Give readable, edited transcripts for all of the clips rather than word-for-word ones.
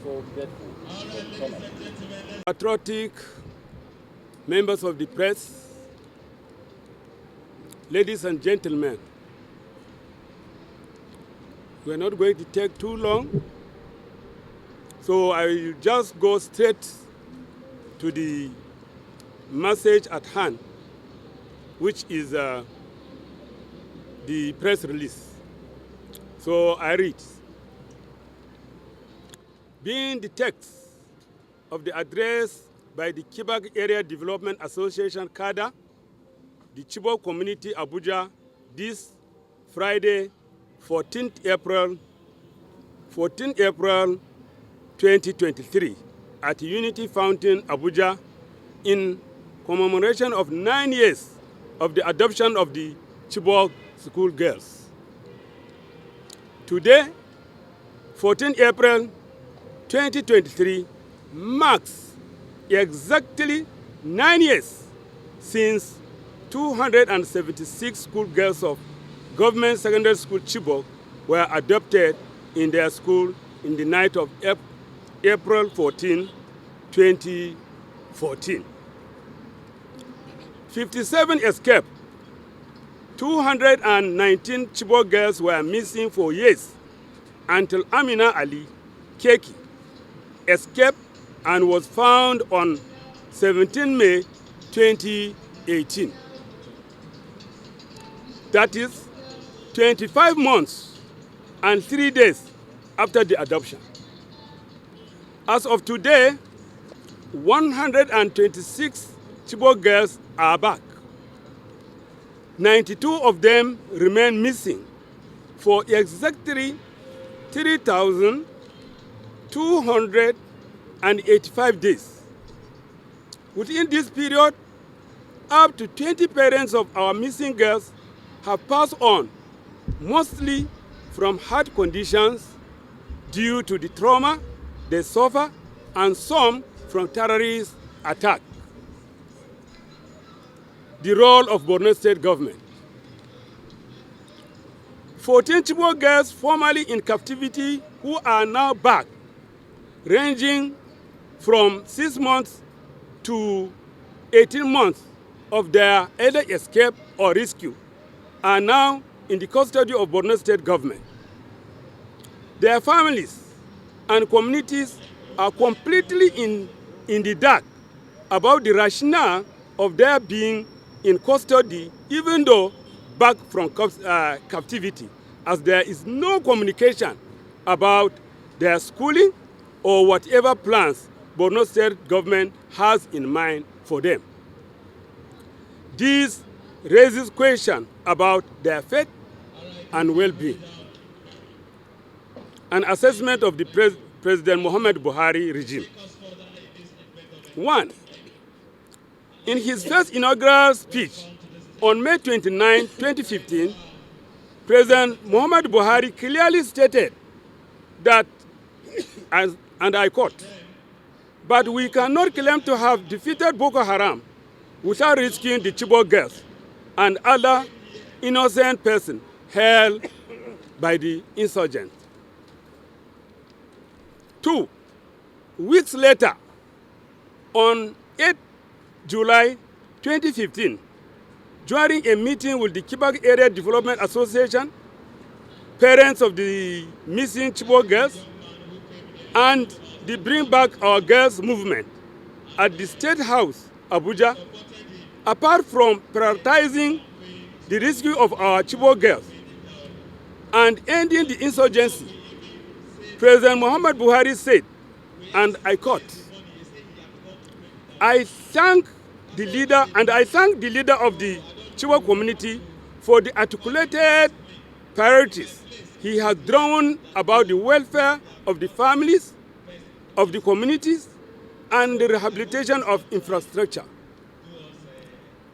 so grateful for Thomas. Patriotic members of the press, ladies and gentlemen, we're not going to take too long, so I will just go straight to the message at hand, which is the press release. So I read. Being the text of the address by the Chibok Area Development Association CADA, the Chibok Community Abuja, this Friday, 14th April 2023, at Unity Fountain, Abuja, in commemoration of 9 years of the adoption of the Chibok school girls. Today, 14 April 2023, marks exactly 9 years since 276 school girls of Government Secondary School Chibok were adopted in their school in the night of April 14, 2014. 57 escaped. 219 Chibok girls were missing for years until Amina Ali Keki escaped and was found on 17 May 2018. That is 25 months and 3 days after the adoption. As of today, 126 Chibok girls are back. 92 of them remain missing for exactly 3,285 days. Within this period, up to 20 parents of our missing girls have passed on, mostly from heart conditions due to the trauma they suffer, and some from terrorist attack. The role of Borno State government. 14 Chibok girls formerly in captivity who are now back, ranging from 6 months to 18 months of their either escape or rescue, are now in the custody of Borno State government. Their families and communities are completely in the dark about the rationale of their being in custody, even though back from captivity, as there is no communication about their schooling or whatever plans Borno State government has in mind for them. This raises questions about their fate and well-being. An assessment of the President Muhammad Buhari regime. 1. In his first inaugural speech on May 29, 2015, President Muhammad Buhari clearly stated that, and I quote, "But we cannot claim to have defeated Boko Haram without rescuing the Chibok girls and other innocent persons held by the insurgents." 2 weeks later, on 8 July 2015, during a meeting with the Chibok Area Development Association, parents of the missing Chibok girls, and the Bring Back Our Girls movement at the State House, Abuja, apart from prioritizing the rescue of our Chibok girls and ending the insurgency, President Muhammad Buhari said, and I quote, I thank the leader of the Chibok community for the articulated priorities he has drawn about the welfare of the families, of the communities, and the rehabilitation of infrastructure.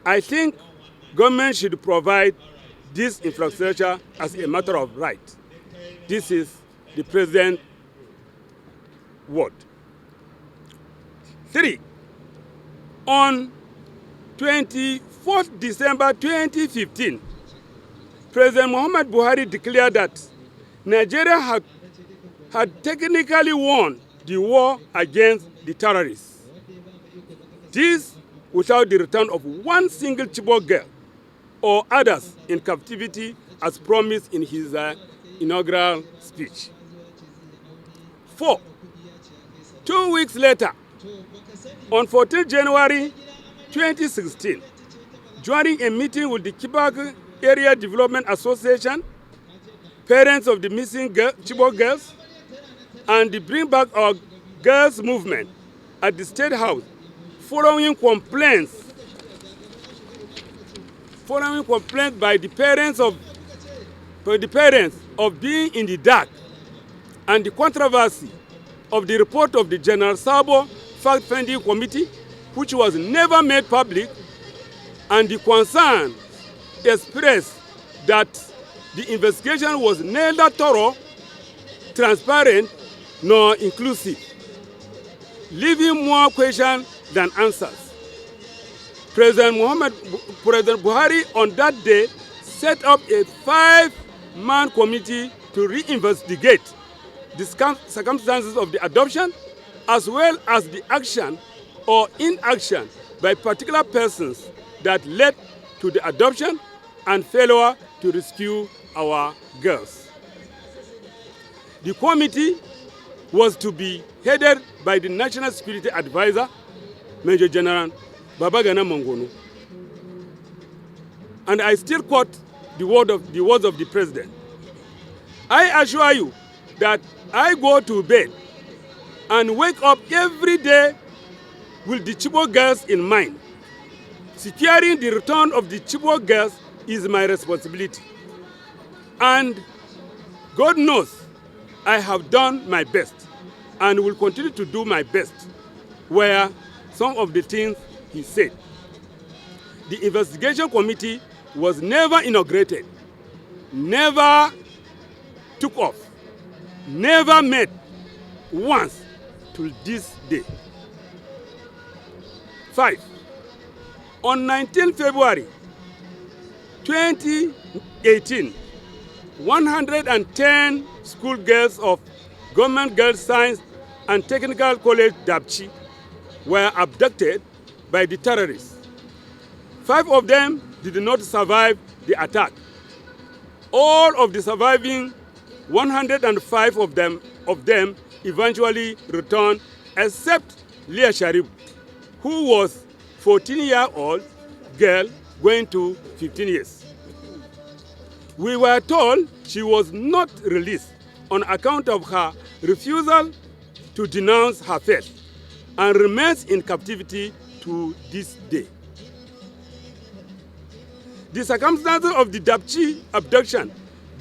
I think government should provide this infrastructure as a matter of right. This is the President's word. 3. On 24th December 2015, President Muhammad Buhari declared that Nigeria had technically won the war against the terrorists. This without the return of one single Chibok girl or others in captivity as promised in his inaugural speech. 4. 2 weeks later, on 14 January 2016, during a meeting with the Chibok Area Development Association, parents of the missing Chibok girls, and the Bring Back Our Girls movement at the State House, following complaints by the parents of being in the dark, and the controversy of the report of the General Sabo Fact-Finding Committee, which was never made public, and the concern expressed that the investigation was neither thorough, transparent, nor inclusive, leaving more questions than answers. President Buhari on that day set up a 5-man committee to reinvestigate the circumstances of the adoption, as well as the action or inaction by particular persons that led to the adoption and failure to rescue our girls. The committee was to be headed by the National Security Advisor, Major General Babagana Mongono. And I still quote the words of the President. I assure you that I go to bed and wake up every day with the Chibok girls in mind. Securing the return of the Chibok girls is my responsibility. And God knows I have done my best and will continue to do my best, were some of the things he said. The investigation committee was never inaugurated, never took off, never met once till this day. 5. On 19 February 2018, 110 schoolgirls of Government Girls Science and Technical College Dapchi were abducted by the terrorists. 5 of them did not survive the attack. All of the surviving 105 of them eventually returned, except Leah Sharif, who was 14-year-old girl going to 15 years. We were told she was not released on account of her refusal to denounce her faith and remains in captivity to this day. The circumstances of the Dapchi abduction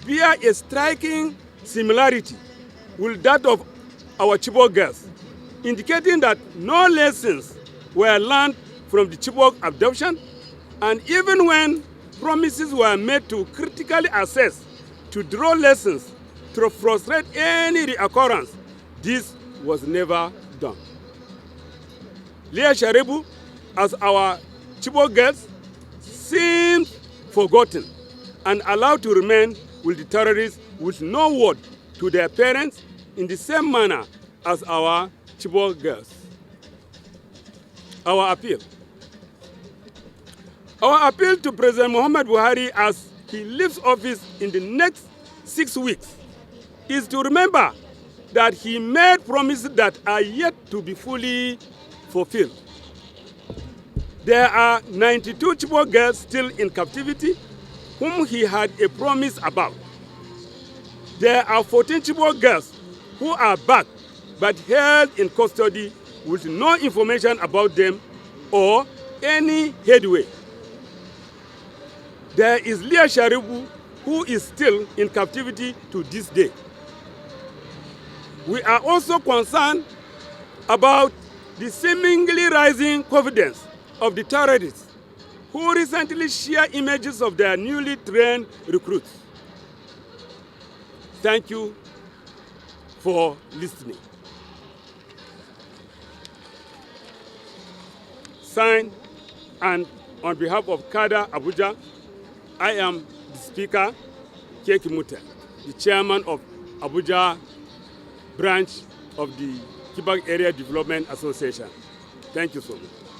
bear a striking similarity with that of our Chibok girls, indicating that no lessons were learned from the Chibok abduction, and even when promises were made to critically assess, to draw lessons, to frustrate any reoccurrence, this was never done. Leah Sharibu, as our Chibok girls, seemed forgotten and allowed to remain with the terrorists with no word to their parents in the same manner as our Chibok girls. Our appeal. Our appeal to President Muhammad Buhari as he leaves office in the next 6 weeks is to remember that he made promises that are yet to be fully fulfilled. There are 92 Chibok girls still in captivity whom he had a promise about. There are 14 Chibok girls who are back but held in custody with no information about them or any headway. There is Leah Sharibu, who is still in captivity to this day. We are also concerned about the seemingly rising confidence of the terrorists who recently shared images of their newly trained recruits. Thank you for listening. Signed, and on behalf of Kada Abuja, I am the Speaker, Keki Mute, the Chairman of Abuja branch of the Chibok Area Development Association. Thank you so much.